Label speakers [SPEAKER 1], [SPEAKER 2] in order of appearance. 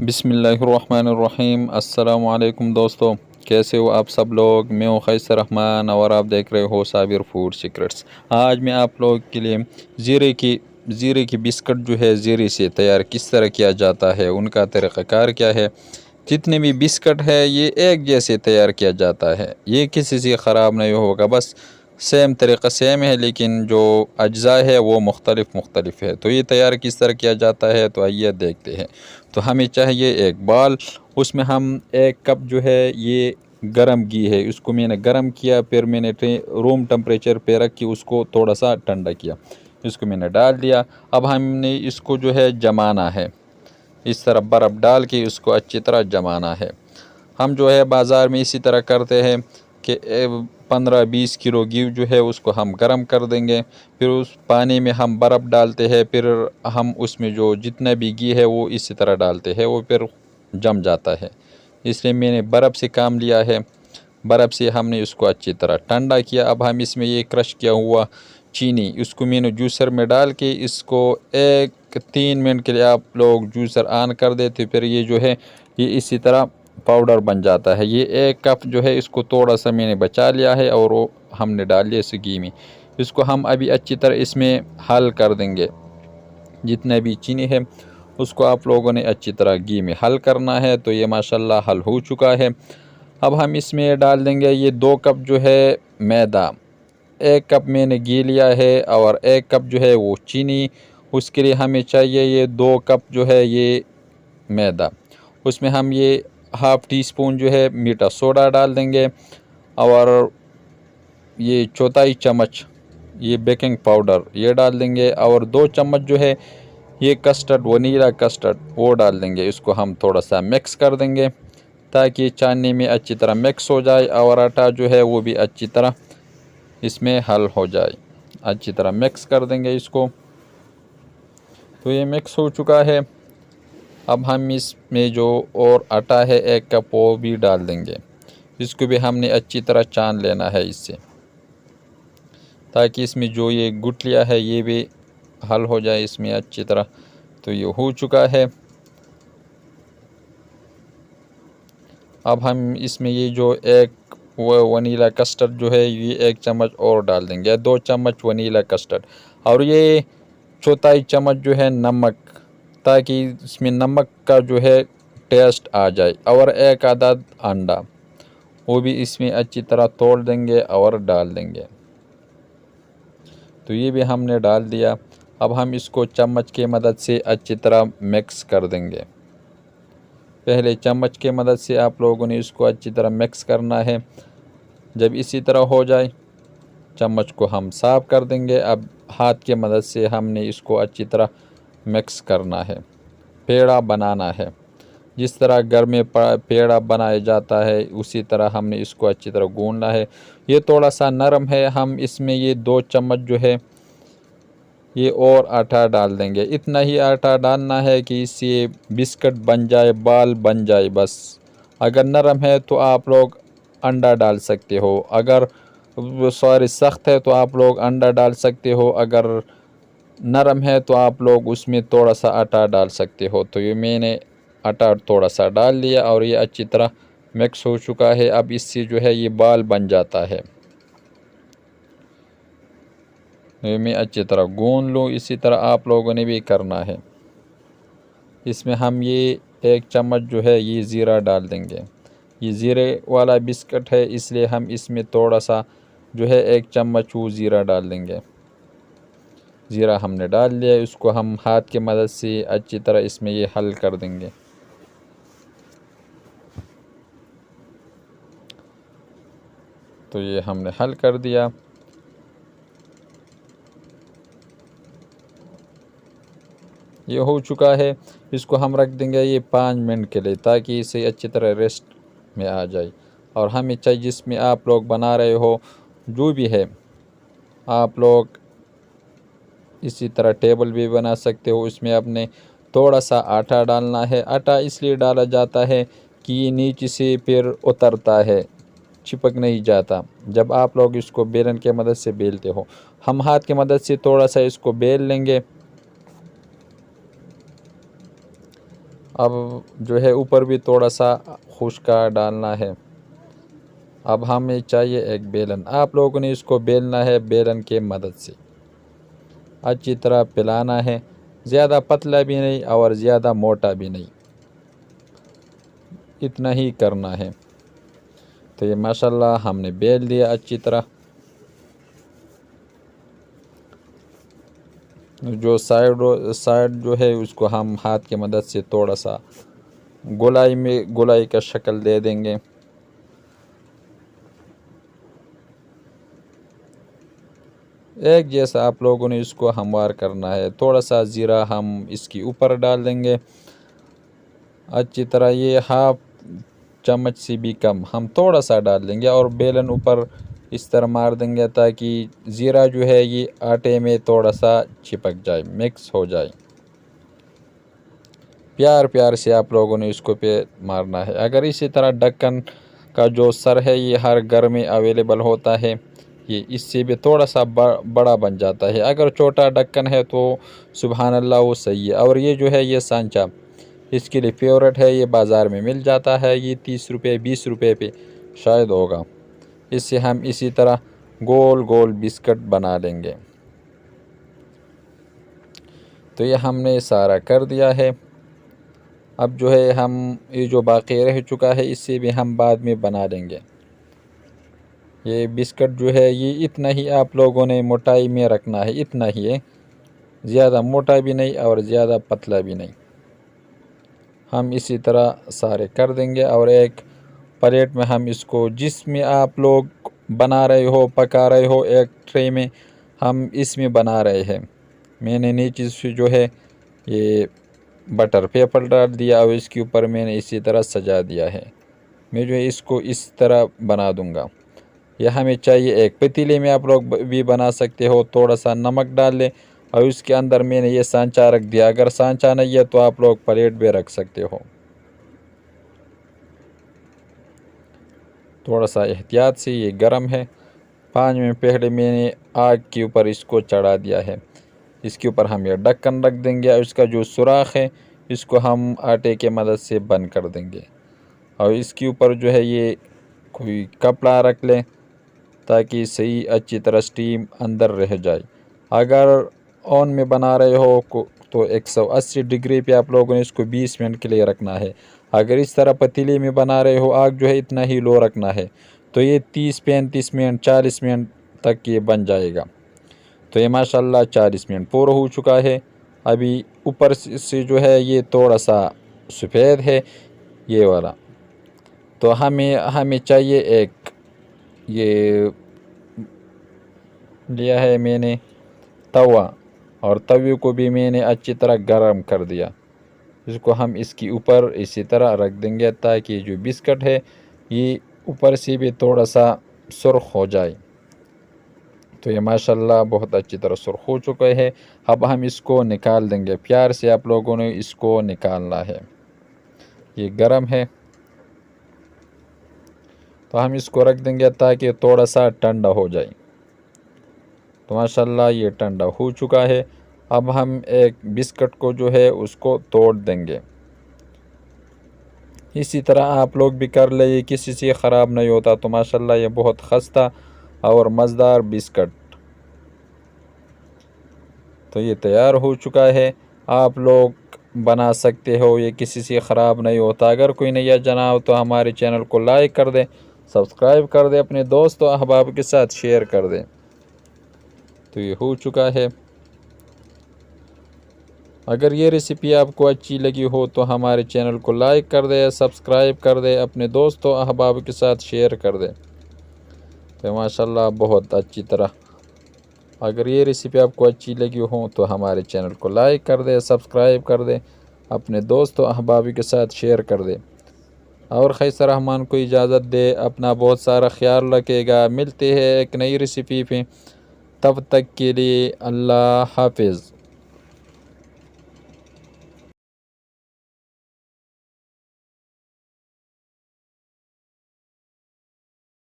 [SPEAKER 1] बिस्मिल्लाहिर्रहमानिर्रहीम। अस्सलामु अलैकुम दोस्तों, कैसे हो आप सब लोग। मैं हूँ क़ैसर रहमान और आप देख रहे हो साबिर फूड सीक्रेट्स। आज मैं आप लोग के लिए ज़ीरे की बिस्किट जो है ज़ीरे से तैयार किस तरह किया जाता है, उनका तरीक़ाकार क्या है। जितने भी बिस्किट है ये एक जैसे तैयार किया जाता है, ये किसी से ख़राब नहीं होगा, बस सेम तरीक़ा सेम है, लेकिन जो अज्जा है वो मुख्तलिफ है। तो ये तैयार किस तरह किया जाता है, तो आइए देखते हैं। तो हमें चाहिए एक बाल, उसमें हम एक कप जो है ये गरम घी है, उसको मैंने गरम किया, फिर मैंने रूम टेम्परेचर पे रख के उसको थोड़ा सा ठंडा किया, इसको मैंने डाल दिया। अब हमने इसको जो है जमाना है, इस तरह बर्फ़ डाल के उसको अच्छी तरह जमाना है। हम जो है बाज़ार में इसी तरह करते हैं कि 15-20 किलो घी जो है उसको हम गर्म कर देंगे, फिर उस पानी में हम बर्फ़ डालते हैं, फिर हम उसमें जो जितना भी घी है वो इसी तरह डालते हैं, वो फिर जम जाता है। इसलिए मैंने बर्फ़ से काम लिया है, बर्फ़ से हमने उसको अच्छी तरह ठंडा किया। अब हम इसमें ये क्रश किया हुआ चीनी, उसको मैंने जूसर में डाल के इसको 1-3 मिनट के लिए आप लोग जूसर ऑन कर देते, फिर ये जो है ये इसी तरह पाउडर बन जाता है। ये 1 कप जो है इसको थोड़ा सा मैंने बचा लिया है और वो हमने डाल लिया इस घी में। इसको हम अभी अच्छी तरह इसमें हल कर देंगे। जितना भी चीनी है उसको आप लोगों ने अच्छी तरह घी में हल करना है। तो ये माशाल्लाह हल हो चुका है। अब हम इसमें डाल देंगे ये 2 कप जो है मैदा। 1 कप मैंने घी लिया है और 1 कप जो है वो चीनी। उसके लिए हमें चाहिए ये 2 कप जो है ये मैदा। उसमें हम ये हाफ़ टी स्पून जो है मीठा सोडा डाल देंगे और ये चौथाई चम्मच ये बेकिंग पाउडर ये डाल देंगे और 2 चम्मच जो है ये कस्टर्ड वनीला कस्टर्ड वो डाल देंगे। इसको हम थोड़ा सा मिक्स कर देंगे ताकि चाशनी में अच्छी तरह मिक्स हो जाए और आटा जो है वो भी अच्छी तरह इसमें हल हो जाए। अच्छी तरह मिक्स कर देंगे इसको। तो ये मिक्स हो चुका है। अब हम इसमें जो और आटा है 1 कप वो भी डाल देंगे। इसको भी हमने अच्छी तरह छान लेना है इससे, ताकि इसमें जो ये गुठलियाँ है ये भी हल हो जाए इसमें अच्छी तरह। तो ये हो चुका है। अब हम इसमें ये जो वो वनीला कस्टर्ड जो है ये 1 चम्मच और डाल देंगे, 2 चम्मच वनीला कस्टर्ड और ये चौथाई चम्मच जो है नमक, ताकि इसमें नमक का जो है टेस्ट आ जाए और 1 आधा अंडा वो भी इसमें अच्छी तरह तोड़ देंगे और डाल देंगे। तो ये भी हमने डाल दिया। अब हम इसको चम्मच की मदद से अच्छी तरह मिक्स कर देंगे। पहले चम्मच की मदद से आप लोगों ने इसको अच्छी तरह मिक्स करना है। जब इसी तरह हो जाए चम्मच को हम साफ़ कर देंगे। अब हाथ की मदद से हमने इसको अच्छी तरह मिक्स करना है, पेड़ा बनाना है। जिस तरह घर में पेड़ा बनाया जाता है उसी तरह हमने इसको अच्छी तरह गूंदना है। ये थोड़ा सा नरम है, हम इसमें ये 2 चम्मच जो है ये और आटा डाल देंगे। इतना ही आटा डालना है कि इससे बिस्किट बन जाए, बाल बन जाए बस। अगर नरम है तो आप लोग अंडा डाल सकते हो, अगर सख्त है तो आप लोग अंडा डाल सकते हो, अगर नरम है तो आप लोग उसमें थोड़ा सा आटा डाल सकते हो। तो ये मैंने आटा थोड़ा सा डाल लिया और ये अच्छी तरह मिक्स हो चुका है। अब इससे जो है ये बाल बन जाता है। ये मैं अच्छी तरह गूंद लूँ, इसी तरह आप लोगों ने भी करना है। इसमें हम ये 1 चम्मच जो है ये ज़ीरा डाल देंगे। ये ज़ीरे वाला बिस्किट है इसलिए हम इसमें थोड़ा सा जो है 1 चम्मच वो ज़ीरा डाल देंगे। ज़ीरा हमने डाल लिया, इसको हम हाथ की मदद से अच्छी तरह इसमें ये हल कर देंगे। तो ये हमने हल कर दिया। ये हो चुका है। इसको हम रख देंगे ये 5 मिनट के लिए, ताकि इसे अच्छी तरह रेस्ट में आ जाए। और हमें चाहिए जिसमें आप लोग बना रहे हो जो भी है, आप लोग इसी तरह टेबल भी बना सकते हो। इसमें अपने थोड़ा सा आटा डालना है। आटा इसलिए डाला जाता है कि ये नीचे से फिर उतरता है, चिपक नहीं जाता। जब आप लोग इसको बेलन के मदद से बेलते हो, हम हाथ की मदद से थोड़ा सा इसको बेल लेंगे। अब जो है ऊपर भी थोड़ा सा खुश्का डालना है। अब हमें चाहिए एक बेलन, आप लोगों ने इसको बेलना है, बेलन के मदद से अच्छी तरह पिलाना है। ज़्यादा पतला भी नहीं और ज़्यादा मोटा भी नहीं, इतना ही करना है। तो ये माशाल्लाह हमने बेल दिया अच्छी तरह। जो साइड जो है उसको हम हाथ की मदद से थोड़ा सा गोलाई का शक्ल दे देंगे। एक जैसा आप लोगों ने इसको हमवार करना है। थोड़ा सा ज़ीरा हम इसके ऊपर डाल देंगे अच्छी तरह, ये हाफ चम्मच से भी कम हम थोड़ा सा डाल देंगे और बेलन ऊपर इस तरह मार देंगे ताकि ज़ीरा जो है ये आटे में थोड़ा सा चिपक जाए, मिक्स हो जाए। प्यार प्यार से आप लोगों ने इसको पे मारना है। अगर इसी तरह ढक्कन का जो सर है ये हर घर में अवेलेबल होता है, ये इससे भी थोड़ा सा बड़ा बन जाता है। अगर छोटा ढक्कन है तो सुबहान अल्लाह वो सही है। और ये जो है ये सांचा इसके लिए फेवरेट है, ये बाज़ार में मिल जाता है, ये 30 रुपये 20 रुपये पे शायद होगा। इससे हम इसी तरह गोल गोल बिस्किट बना लेंगे। तो ये हमने सारा कर दिया है। अब जो है हम ये जो बाकी रह चुका है इससे भी हम बाद में बना लेंगे। ये बिस्किट जो है ये इतना ही आप लोगों ने मोटाई में रखना है, इतना ही है, ज़्यादा मोटा भी नहीं और ज़्यादा पतला भी नहीं। हम इसी तरह सारे कर देंगे और एक प्लेट में हम इसको, जिसमें आप लोग बना रहे हो पका रहे हो, एक ट्रे में हम इसमें बना रहे हैं। मैंने नीचे से जो है ये बटर पेपर डाल दिया और इसके ऊपर मैंने इसी तरह सजा दिया है। मैं जो है इसको इस तरह बना दूंगा। यह हमें चाहिए एक पतीले में, आप लोग भी बना सकते हो। थोड़ा सा नमक डाल लें और उसके अंदर मैंने ये सांचा रख दिया। अगर सांचा नहीं है तो आप लोग प्लेट भी रख सकते हो। थोड़ा सा एहतियात से, ये गर्म है। 5 मिनट पहले मैंने आग के ऊपर इसको चढ़ा दिया है। इसके ऊपर हम ये ढक्कन रख देंगे और इसका जो सुराख है इसको हम आटे के मदद से बंद कर देंगे। और इसके ऊपर जो है ये कोई कपड़ा रख लें ताकि सही अच्छी तरह स्टीम अंदर रह जाए। अगर ओवन में बना रहे हो तो 180 डिग्री पे आप लोगों ने इसको 20 मिनट के लिए रखना है। अगर इस तरह पतीले में बना रहे हो, आग जो है इतना ही लो रखना है, तो ये 30-35 मिनट 40 मिनट तक ये बन जाएगा। तो ये माशाल्लाह 40 मिनट पूरा हो चुका है। अभी ऊपर से जो है ये थोड़ा सा सफ़ेद है ये वाला। तो हमें चाहिए एक, ये लिया है मैंने तवा और तवे को भी मैंने अच्छी तरह गर्म कर दिया। इसको हम इसके ऊपर इसी तरह रख देंगे ताकि जो बिस्किट है ये ऊपर से भी थोड़ा सा सुर्ख हो जाए। तो ये माशाल्लाह बहुत अच्छी तरह सुर्ख हो चुका है। अब हम इसको निकाल देंगे। प्यार से आप लोगों ने इसको निकालना है, ये गर्म है। तो हम इसको रख देंगे ताकि थोड़ा सा ठंडा हो जाए। तो माशाल्लाह ये ठंडा हो चुका है। अब हम एक बिस्किट को जो है उसको तोड़ देंगे। इसी तरह आप लोग भी कर ले, ये किसी से ख़राब नहीं होता। तो माशाल्लाह ये बहुत खस्ता और मज़ेदार बिस्किट तो ये तैयार हो चुका है। आप लोग बना सकते हो, ये किसी से ख़राब नहीं होता। अगर कोई नया जना हो तो हमारे चैनल को लाइक कर दें, सब्सक्राइब कर दें, अपने दोस्तों अहबाब के साथ शेयर कर दें। तो ये हो चुका है। अगर ये रेसिपी आपको अच्छी लगी हो तो हमारे चैनल को लाइक कर दें, सब्सक्राइब कर दें, अपने दोस्तों अहबाब के साथ शेयर कर दें। तो माशाल्लाह बहुत अच्छी तरह, अगर ये रेसिपी आपको अच्छी लगी हो तो हमारे चैनल को लाइक कर दें, सब्सक्राइब कर दें, अपने दोस्तों अहबाब के साथ शेयर कर दें। और खैसर रहमान को इजाज़त दे, अपना बहुत सारा ख्याल रखेगा। मिलते हैं एक नई रेसिपी पे, तब तक के लिए अल्लाह हाफिज़।